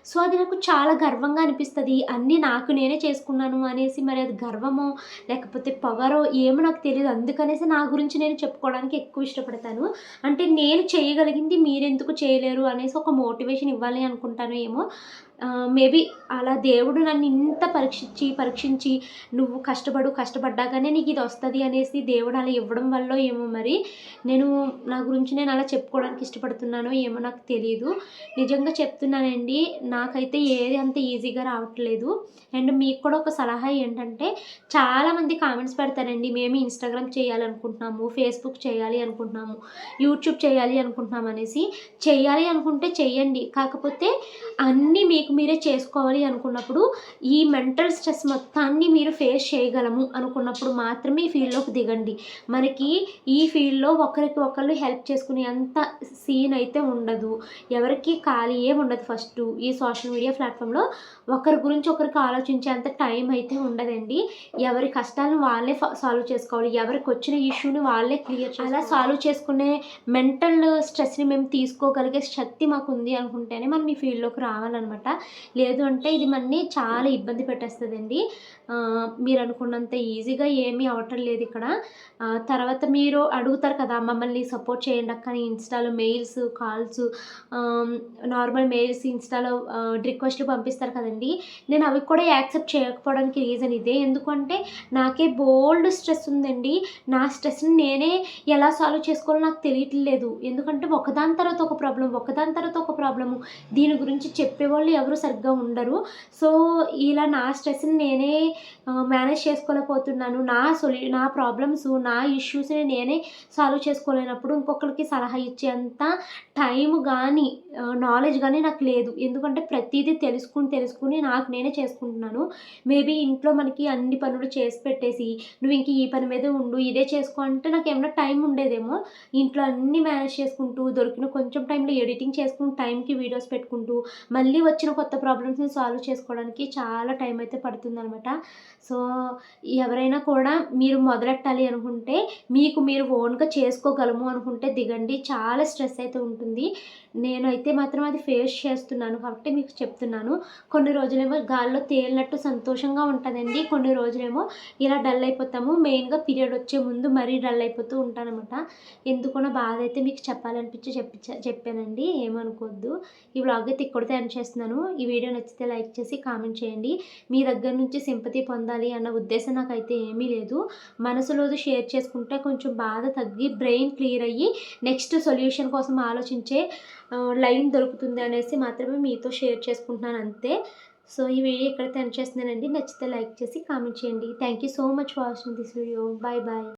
సో, అది నాకు చాలా గర్వంగా అనిపిస్తది. అన్నీ నాకు నేనే చేసుకున్నాను అనేసి మరి అది గర్వమో, లేకపోతే పొగరో ఏమో నాకు తెలీదు. అందుకనేసి నా గురించి నేను చెప్పుకోవడానికి ఎక్కువ ఇష్టపడతాను. అంటే నేను చేయగలిగింది మీరెందుకు చేయలేరు అనేసి ఒక మోటివేషన్ ఇవ్వాలి అనుకుంటాను ఏమో. మేబీ అలా దేవుడు నన్ను ఇంత పరీక్షించి నువ్వు కష్టపడ్డాకనే నీకిదొస్తది అనేసి దేవుడు అలా ఇవ్వడం వల్లో ఏమో మరి, నేను నా గురించి నేను అలా చెప్పుకోవడానికి ఇష్టపడుతున్నానో ఏమో నాకు తెలీదు. నిజంగా చెప్తున్నానండి, నాకైతే ఏది అంత ఈజీగా రావట్లేదు. అండ్ మీకు కూడా ఒక సలహా ఏంటంటే, చాలామంది కామెంట్స్ పెడతారండి. మేము ఇన్‌స్టాగ్రామ్ చేయాలనుకుంటున్నాము, ఫేస్‌బుక్ చేయాలి అనుకుంటున్నాము, యూట్యూబ్ చేయాలి అనుకుంటున్నాం అనేసి. చేయాలి అనుకుంటే చెయ్యండి. కాకపోతే అన్నీ మీకు మీరే చేసుకోవాలి అనుకున్నప్పుడు, ఈ మెంటల్ స్ట్రెస్ మొత్తాన్ని మీరు ఫేస్ చేయగలము అనుకున్నప్పుడు మాత్రమే ఈ ఫీల్డ్‌లోకి దిగండి. మనకి ఈ ఫీల్డ్‌లో ఒకరికి ఒకళ్ళు హెల్ప్ చేసుకునే అంత సీన్ అయితే ఉండదు. ఎవరికీ ఖాళీయే ఉండదు ఫస్టు. ఈ సోషల్ మీడియా ప్లాట్‌ఫామ్‌లో ఒకరి గురించి ఒకరికి ఆలోచించేంత టైం అయితే ఉండదండి. ఎవరి కష్టాలను వాళ్ళే సాల్వ్ చేసుకోవాలి. ఎవరికొచ్చిన ఇష్యూని వాళ్ళే క్లియర్ అలా సాల్వ్ చేసుకునే మెంటల్ స్ట్రెస్‌ని మేము తీసుకోగలిగే శక్తి మాకుంది అనుకుంటేనే మనం ఈ ఫీల్డ్‌లోకి రావాలనమాట. లేదు అంటే ఇది మనని చాలా ఇబ్బంది పెట్టేస్తదండి. మీరనుకున్నంత ఈజీగా ఏమీ అవ్వటం లేదిక్కడ. తర్వాత మీరు అడుగుతారు కదా! మమ్మల్ని సపోర్ట్ చేయండి అక్క అని ఇన్‌స్టాలో మెయిల్స్, కాల్స్, నార్మల్ మెయిల్స్ ఇన్‌స్టాలో రిక్వెస్ట్‌లు పంపిస్తారు కదండీ! నేను అవి కూడా యాక్సెప్ట్ చేయకపోవడానికి రీజన్ ఇదే. ఎందుకంటే నాకే బోలెడు స్ట్రెస్ ఉందండి. నా స్ట్రెస్‌ని నేనే ఎలా సాల్వ్ చేసుకోవాలో నాకు తెలియట్లేదు. ఎందుకంటే ఒకదాని తర్వాత ఒక ప్రాబ్లమ్, ఒకదాని తర్వాత ఒక ప్రాబ్లము. దీని గురించి చెప్పేవాళ్ళు ఎవరు సరిగ్గా ఉండరు. సో, ఇలా నా స్ట్రెస్‌ని నేనే మేనేజ్ చేసుకోలేకపోతున్నాను. నా ప్రాబ్లమ్స్, నా ఇష్యూస్‌ని నేనే సాల్వ్ చేసుకోలేనప్పుడు ఇంకొకళ్ళకి సలహా ఇచ్చేంత టైము గానీ, నాలెడ్జ్ గానీ నాకు లేదు. ఎందుకంటే ప్రతీదీ తెలుసుకొని నాకు నేనే చేసుకుంటున్నాను. మేబీ ఇంట్లో మనకి అన్ని పనులు చేసి పెట్టేసి, నువ్వింక ఈ పని మీదే ఉండు, ఇదే చేసుకో అంటే నాకేమన్నా టైం ఉండేదేమో. ఇంట్లో అన్నీ మేనేజ్ చేసుకుంటూ, దొరికిన కొంచెం టైంలో ఎడిటింగ్ చేసుకుంటూ, టైంకి వీడియోస్ పెట్టుకుంటూ, మళ్ళీ వచ్చిన కొత్త ప్రాబ్లమ్స్‌ని సాల్వ్ చేసుకోవడానికి చాలా టైం అయితే పడుతుందనమాట. సో, ఎవరైనా కూడా మీరు మొదలెట్టాలి అనుకుంటే, మీకు మీరు ఓన్‌గా చేసుకోగలము అనుకుంటే దిగండి. చాలా స్ట్రెస్ అయితే ఉంటుంది. నేనైతే మాత్రం అది ఫేస్ చేస్తున్నాను కాబట్టి మీకు చెప్తున్నాను. కొన్ని రోజులేమో గాల్లో తేలినట్టు సంతోషంగా ఉంటదండి. కొన్ని రోజులేమో ఇలా డల్ అయిపోతాము. మెయిన్‌గా పీరియడ్ వచ్చే ముందు మరీ డల్ అయిపోతూ ఉంటాననమాట. ఎందుకో నా బాధ అయితే మీకు చెప్పాలనిపించి చెప్పానండి. ఏమనుకోవద్దు. ఈ వ్లాగ్ అయితే ఇక్కడితో ఎండ్ చేస్తున్నాను. ఈ వీడియో నచ్చితే లైక్ చేసి కామెంట్ చేయండి. మీ దగ్గర నుంచి సింపతి పొందాలి అన్న ఉద్దేశం నాకైతే ఏమీ లేదు. మనసులోది షేర్ చేసుకుంటే కొంచెం బాధ తగ్గి బ్రెయిన్ క్లియర్ అయ్యి నెక్స్ట్ సొల్యూషన్ కోసం ఆలోచించే లైన్ దొరుకుతుంది అనేసి మాత్రమే మీతో షేర్ చేసుకుంటున్నాను అంతే. సో, ఈ వీడియో ఇక్కడితో ఎండ్ చేస్తున్నానండి. నచ్చితే లైక్ చేసి కామెంట్ చేయండి. Thank you so much for watching this video. Bye bye.